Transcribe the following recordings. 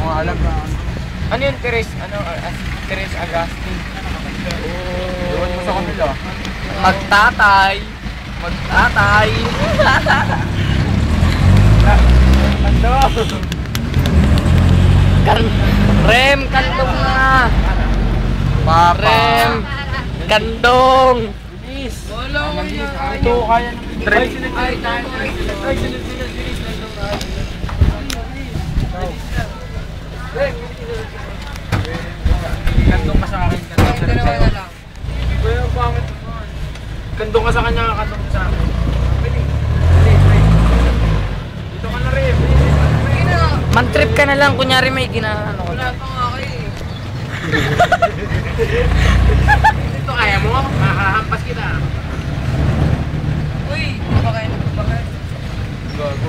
mo alam na. Ano yun, Teres? Ano? Teres Agustin. Doon mo sa kanila. Magtatay. Magtatay. Rem, kandong na. Papa. Rem, kandong. Bilis. Ito, kaya ng bilis. Ay, sunod. Kandong ka sa akin. Kuya, bakit naman? Kandong ka sa kanya, kandong ka sa akin. Dito ka na rin. Man-trip ka na lang, kunyari may ginaano ko. Wala pa nga ako eh. Dito kaya mo, makahampas kita. Uy, bakit?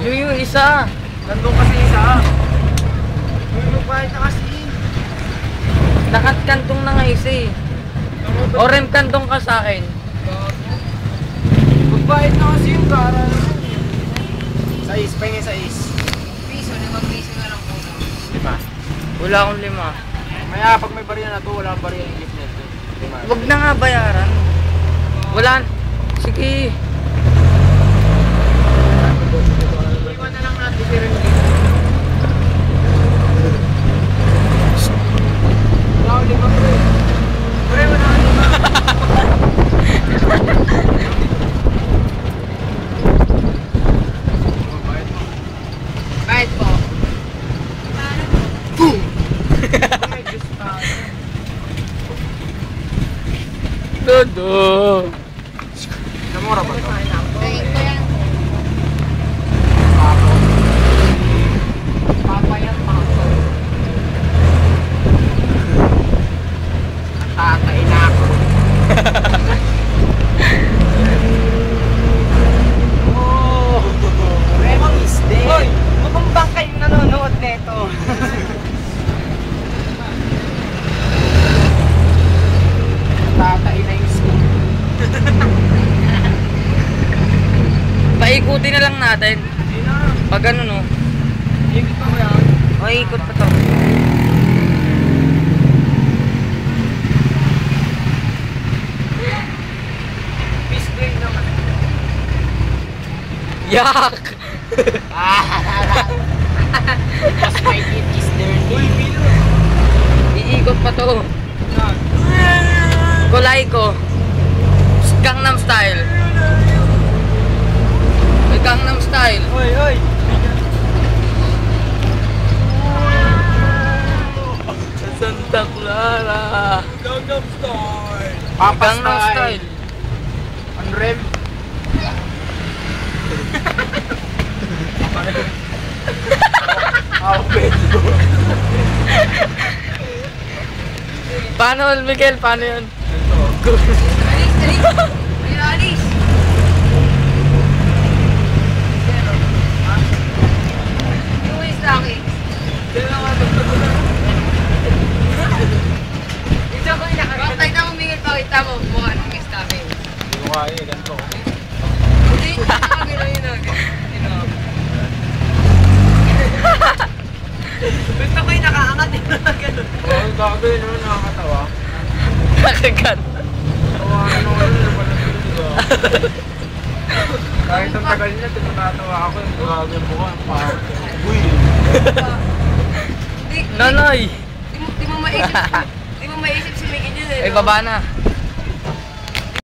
Yung isa. Kandong kasi isa. Uy, magbayad na kasi. Nakatantong na nga isa eh. O Rem, kantong ka sa akin. Magbayad na kasi yung kara naman. Sais, pengen sais. Piso, 5 piso na lang po. 5. Wala akong 5. Maya pag may bariya na to, wala akong bariya yung gift net. Wag na nga bayaran. Wala. Sige. Iwan na lang natin si Ren. Wala akong 5 pre. Pre, wala akong 5. Bayad po. Todo. Namura ba ito? Tingin ko yan. Papa yan, papa. Tatay na ako. Oh! Remo is dead. Hoy! Mabumbang kayong nanonood neto. Tatay na yung school. Paikutin na lang natin. Hindi na. Pag ano no. Ikot pa ba yan? O, ikot pa to. Peace day naman. Yak! Because my kid is dirty. Uy, Pino. Iikot pa to. Kulay ko. Gangnam Style. May Gangnam Style. Uy, uy. Santa Clara. Gangnam Style. Papa Gangnam Style. Ang rem. Beto. Paano, Miguel? Paano yun? Alis, alis. Ayun, alis. Yung is laki. Ito ko yung nakakita. Bakit na humingin pa kita mo? Mukha ng is laki. Hindi ko kaya, ganito. Hindi, nakakagano yun agad. Gusto ko yung nakaangat yun agad. Oo, gabi, no? Nakakatawa. Nakagat. Tawa, ano, wala diba? Kahit ang tagal niya, tinatatawa ako yung grabe yung mukha. Parang, uy. Di Nonoy! mo maisip si Miguel yun eh. Ay, baba na.